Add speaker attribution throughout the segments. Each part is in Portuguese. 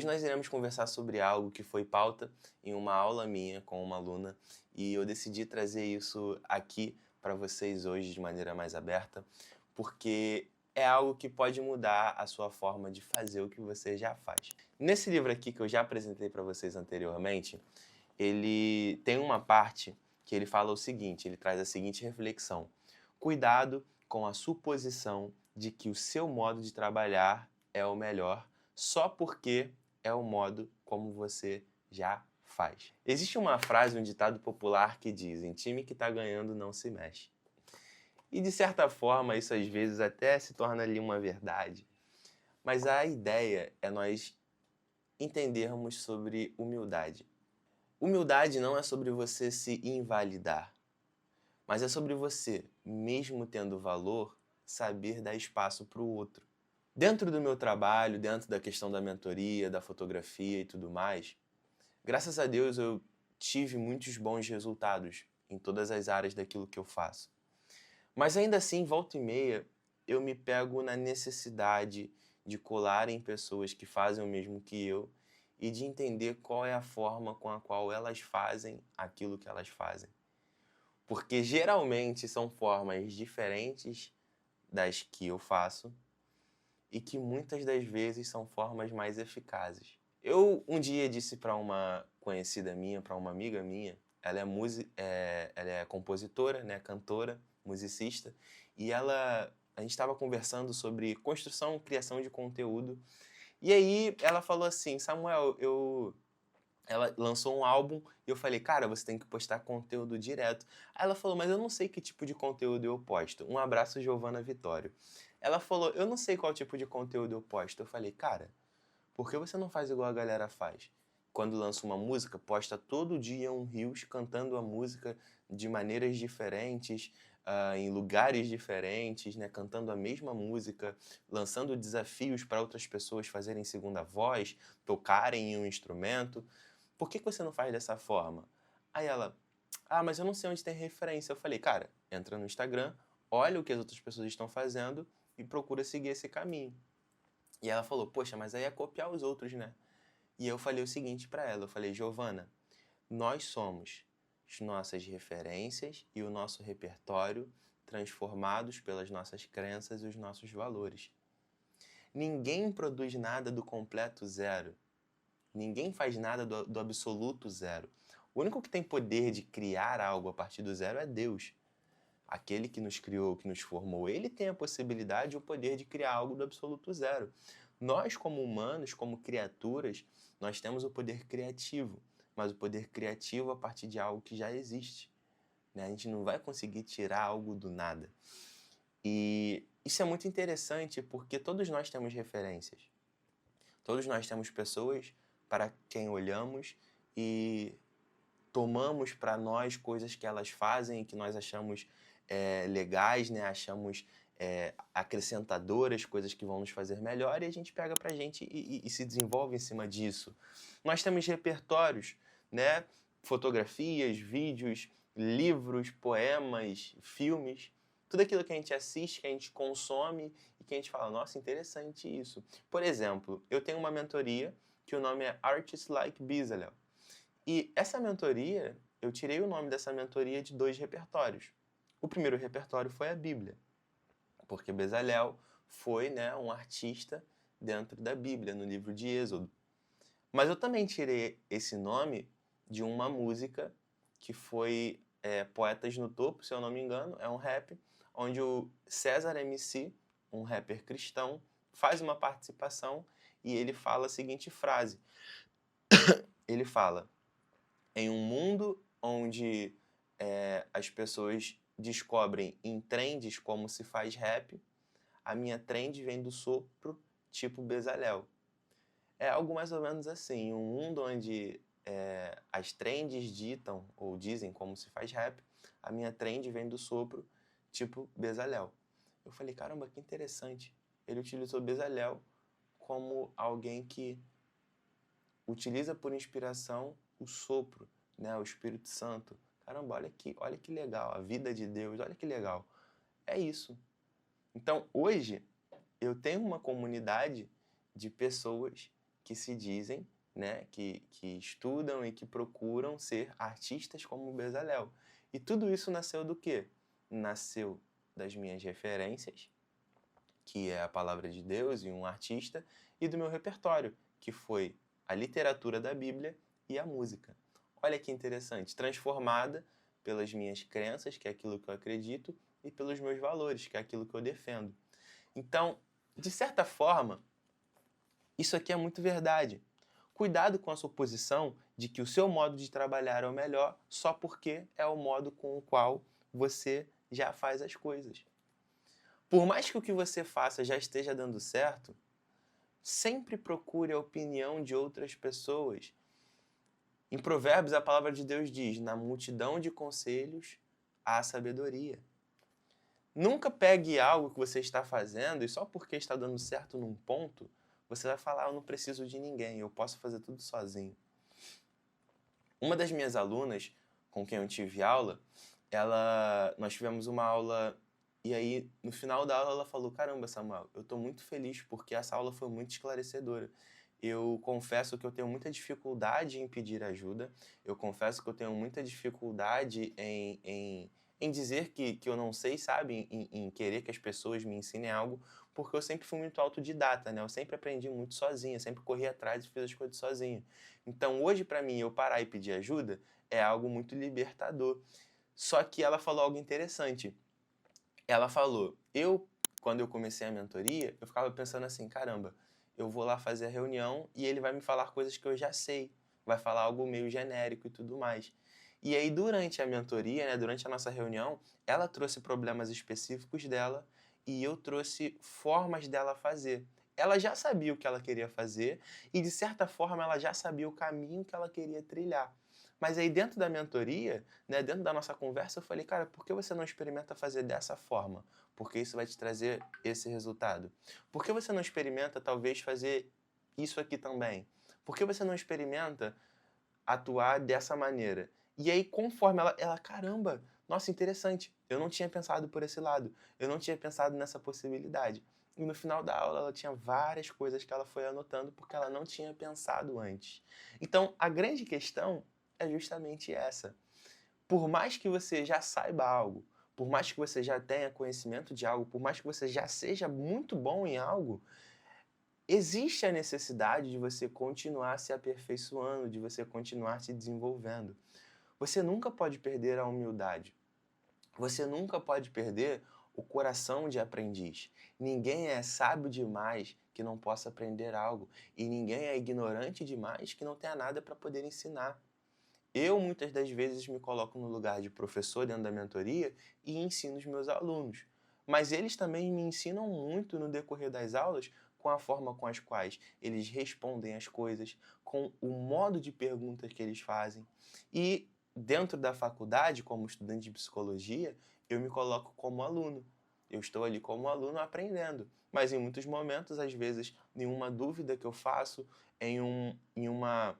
Speaker 1: Hoje nós iremos conversar sobre algo que foi pauta em uma aula minha com uma aluna e eu decidi trazer isso aqui para vocês hoje de maneira mais aberta, porque é algo que pode mudar a sua forma de fazer o que você já faz. Nesse livro aqui que eu já apresentei para vocês anteriormente, ele tem uma parte que ele fala o seguinte, ele traz a seguinte reflexão: cuidado com a suposição de que o seu modo de trabalhar é o melhor só porque é o modo como você já faz. Existe uma frase, um ditado popular que diz: em time que está ganhando não se mexe. E de certa forma isso às vezes até se torna ali uma verdade. Mas a ideia é nós entendermos sobre humildade. Humildade não é sobre você se invalidar, mas é sobre você, mesmo tendo valor, saber dar espaço para o outro. Dentro do meu trabalho, dentro da questão da mentoria, da fotografia e tudo mais, graças a Deus eu tive muitos bons resultados em todas as áreas daquilo que eu faço. Mas ainda assim, volta e meia, eu me pego na necessidade de colar em pessoas que fazem o mesmo que eu e de entender qual é a forma com a qual elas fazem aquilo que elas fazem. Porque geralmente são formas diferentes das que eu faço e que muitas das vezes são formas mais eficazes. Eu um dia disse para uma conhecida minha, para uma amiga minha, ela é compositora, né, cantora, musicista, e a gente estava conversando sobre construção e criação de conteúdo, e aí ela falou assim: Samuel, ela lançou um álbum e eu falei: cara, você tem que postar conteúdo direto. Aí ela falou: mas eu não sei que tipo de conteúdo eu posto. Um abraço, Giovana Vitório. Ela falou: eu não sei qual tipo de conteúdo eu posto. Eu falei: cara, por que você não faz igual a galera faz? Quando lança uma música, posta todo dia um reels cantando a música de maneiras diferentes, em lugares diferentes, né, cantando a mesma música, lançando desafios para outras pessoas fazerem segunda voz, tocarem em um instrumento. Por que você não faz dessa forma? Aí ela: ah, mas eu não sei onde tem referência. Eu falei: cara, entra no Instagram, olha o que as outras pessoas estão fazendo e procura seguir esse caminho. E ela falou: poxa, mas aí é copiar os outros, né? E eu falei o seguinte para ela, eu falei: Giovana, nós somos as nossas referências e o nosso repertório transformados pelas nossas crenças e os nossos valores. Ninguém produz nada do completo zero. Ninguém faz nada do absoluto zero. O único que tem poder de criar algo a partir do zero é Deus. Aquele que nos criou, que nos formou, ele tem a possibilidade e o poder de criar algo do absoluto zero. Nós, como humanos, como criaturas, nós temos o poder criativo, mas o poder criativo a partir de algo que já existe, né? A gente não vai conseguir tirar algo do nada. E isso é muito interessante porque todos nós temos referências. Todos nós temos pessoas para quem olhamos e tomamos para nós coisas que elas fazem e que nós achamos legais, né? Achamos acrescentadoras, coisas que vão nos fazer melhor, e a gente pega para a gente e se desenvolve em cima disso. Nós temos repertórios, né? Fotografias, vídeos, livros, poemas, filmes, tudo aquilo que a gente assiste, que a gente consome e que a gente fala: nossa, interessante isso. Por exemplo, eu tenho uma mentoria que o nome é Artists Like Bezalel. E essa mentoria, eu tirei o nome dessa mentoria de 2 repertórios. O primeiro repertório foi a Bíblia, porque Bezalel foi, né, um artista dentro da Bíblia, no livro de Êxodo. Mas eu também tirei esse nome de uma música que foi Poetas no Topo, se eu não me engano, é um rap, onde o César MC, um rapper cristão, faz uma participação e ele fala a seguinte frase. Ele fala: em um mundo onde as pessoas descobrem em trends como se faz rap, a minha trend vem do sopro tipo Bezalel. É algo mais ou menos assim, um mundo onde as trends ditam ou dizem como se faz rap, a minha trend vem do sopro tipo Bezalel. Eu falei: caramba, que interessante. Ele utilizou Bezalel como alguém que utiliza por inspiração o sopro, né, o Espírito Santo. Caramba, olha que legal, a vida de Deus, olha que legal. É isso. Então, hoje, eu tenho uma comunidade de pessoas que se dizem, né, que estudam e que procuram ser artistas como o Bezalel. E tudo isso nasceu do quê? Nasceu das minhas referências, que é a palavra de Deus e um artista, e do meu repertório, que foi a literatura da Bíblia e a música. Olha que interessante, transformada pelas minhas crenças, que é aquilo que eu acredito, e pelos meus valores, que é aquilo que eu defendo. Então, de certa forma, isso aqui é muito verdade. Cuidado com a suposição de que o seu modo de trabalhar é o melhor só porque é o modo com o qual você já faz as coisas. Por mais que o que você faça já esteja dando certo, sempre procure a opinião de outras pessoas. Em Provérbios, a palavra de Deus diz: na multidão de conselhos há sabedoria. Nunca pegue algo que você está fazendo e só porque está dando certo num ponto, você vai falar: eu não preciso de ninguém, eu posso fazer tudo sozinho. Uma das minhas alunas, com quem eu tive aula, nós tivemos uma aula e aí no final da aula ela falou: caramba, Samuel, eu estou muito feliz porque essa aula foi muito esclarecedora. Eu confesso que eu tenho muita dificuldade em pedir ajuda, eu confesso que eu tenho muita dificuldade em dizer que eu não sei, sabe? Em querer que as pessoas me ensinem algo, porque eu sempre fui muito autodidata, né? Eu sempre aprendi muito sozinho, sempre corri atrás e fiz as coisas sozinho. Então hoje, para mim, eu parar e pedir ajuda é algo muito libertador. Só que ela falou algo interessante. Ela falou, quando eu comecei a mentoria, eu ficava pensando assim, caramba, eu vou lá fazer a reunião e ele vai me falar coisas que eu já sei, vai falar algo meio genérico e tudo mais. E aí, durante a mentoria, né, durante a nossa reunião, ela trouxe problemas específicos dela e eu trouxe formas dela fazer. Ela já sabia o que ela queria fazer e, de certa forma, ela já sabia o caminho que ela queria trilhar. Mas aí, dentro da mentoria, né, dentro da nossa conversa, eu falei, cara, por que você não experimenta fazer dessa forma? Porque isso vai te trazer esse resultado. Por que você não experimenta, talvez, fazer isso aqui também? Por que você não experimenta atuar dessa maneira? E aí, conforme ela, caramba, nossa, interessante, eu não tinha pensado por esse lado, eu não tinha pensado nessa possibilidade. E no final da aula, ela tinha várias coisas que ela foi anotando porque ela não tinha pensado antes. Então, a grande questão é justamente essa. Por mais que você já saiba algo, por mais que você já tenha conhecimento de algo, por mais que você já seja muito bom em algo, existe a necessidade de você continuar se aperfeiçoando, de você continuar se desenvolvendo. Você nunca pode perder a humildade. Você nunca pode perder o coração de aprendiz. Ninguém é sábio demais que não possa aprender algo. E ninguém é ignorante demais que não tenha nada para poder ensinar. Eu, muitas das vezes, me coloco no lugar de professor dentro da mentoria e ensino os meus alunos. Mas eles também me ensinam muito no decorrer das aulas com a forma com as quais eles respondem as coisas, com o modo de perguntas que eles fazem. E dentro da faculdade, como estudante de psicologia, eu me coloco como aluno. Eu estou ali como aluno aprendendo. Mas em muitos momentos, às vezes, em uma dúvida que eu faço, em uma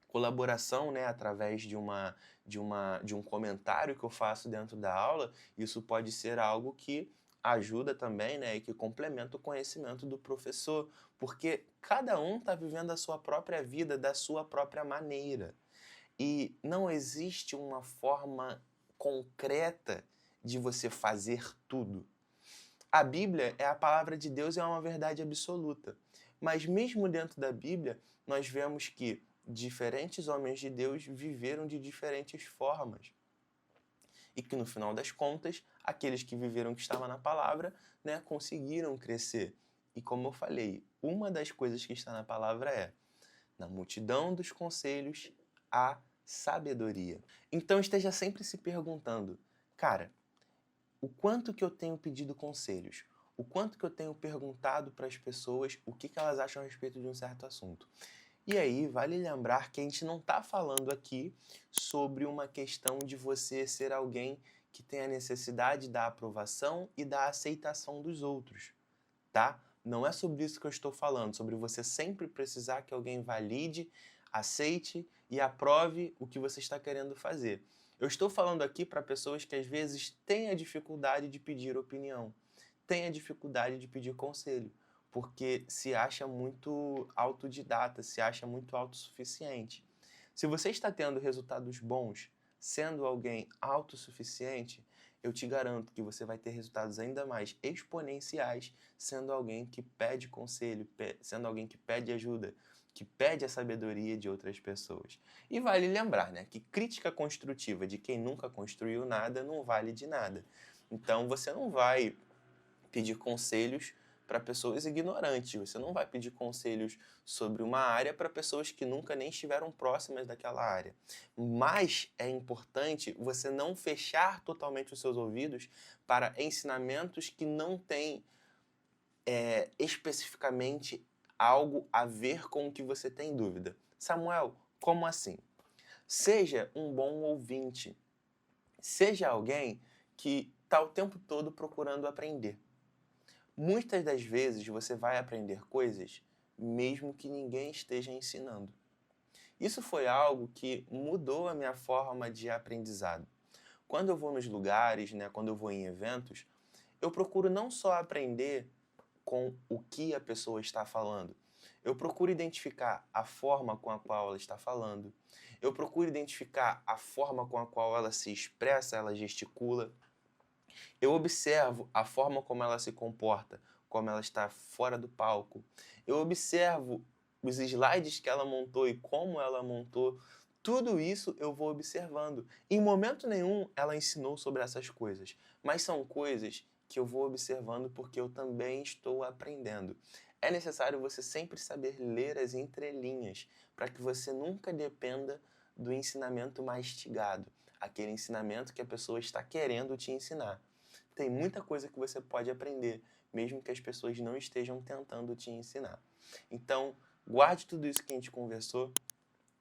Speaker 1: colaboração, né, através de um comentário que eu faço dentro da aula, isso pode ser algo que ajuda também, né, e que complementa o conhecimento do professor, porque cada um está vivendo a sua própria vida da sua própria maneira. E não existe uma forma concreta de você fazer tudo. A Bíblia é a palavra de Deus e é uma verdade absoluta. Mas mesmo dentro da Bíblia, nós vemos que diferentes homens de Deus viveram de diferentes formas. E que no final das contas, aqueles que viveram o que estava na palavra, né, conseguiram crescer. E como eu falei, uma das coisas que está na palavra é: na multidão dos conselhos há sabedoria. Então esteja sempre se perguntando, cara, o quanto que eu tenho pedido conselhos, o quanto que eu tenho perguntado para as pessoas o que elas acham a respeito de um certo assunto. E aí, vale lembrar que a gente não está falando aqui sobre uma questão de você ser alguém que tem a necessidade da aprovação e da aceitação dos outros, tá? Não é sobre isso que eu estou falando, sobre você sempre precisar que alguém valide, aceite e aprove o que você está querendo fazer. Eu estou falando aqui para pessoas que às vezes têm a dificuldade de pedir opinião, têm a dificuldade de pedir conselho, porque se acha muito autodidata, se acha muito autossuficiente. Se você está tendo resultados bons sendo alguém autossuficiente, eu te garanto que você vai ter resultados ainda mais exponenciais sendo alguém que pede conselho, sendo alguém que pede ajuda, que pede a sabedoria de outras pessoas. E vale lembrar, né, que crítica construtiva de quem nunca construiu nada não vale de nada. Então você não vai pedir conselhos para pessoas ignorantes, você não vai pedir conselhos sobre uma área para pessoas que nunca nem estiveram próximas daquela área. Mas é importante você não fechar totalmente os seus ouvidos para ensinamentos que não têm especificamente algo a ver com o que você tem dúvida. Samuel, como assim? Seja um bom ouvinte. Seja alguém que está o tempo todo procurando aprender. Muitas das vezes você vai aprender coisas mesmo que ninguém esteja ensinando. Isso foi algo que mudou a minha forma de aprendizado. Quando eu vou nos lugares, né, quando eu vou em eventos, eu procuro não só aprender com o que a pessoa está falando. Eu procuro identificar a forma com a qual ela está falando. Eu procuro identificar a forma com a qual ela se expressa, ela gesticula. Eu observo a forma como ela se comporta, como ela está fora do palco. Eu observo os slides que ela montou e como ela montou. Tudo isso eu vou observando. Em momento nenhum ela ensinou sobre essas coisas, mas são coisas que eu vou observando porque eu também estou aprendendo. É necessário você sempre saber ler as entrelinhas, para que você nunca dependa do ensinamento mastigado, aquele ensinamento que a pessoa está querendo te ensinar. Tem muita coisa que você pode aprender, mesmo que as pessoas não estejam tentando te ensinar. Então, guarde tudo isso que a gente conversou.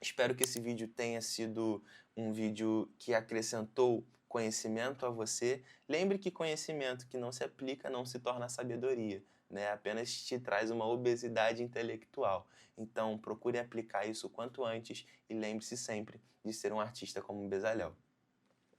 Speaker 1: Espero que esse vídeo tenha sido um vídeo que acrescentou conhecimento a você. Lembre que conhecimento que não se aplica não se torna sabedoria, né? Apenas te traz uma obesidade intelectual. Então, procure aplicar isso o quanto antes e lembre-se sempre de ser um artista como um Bezalel.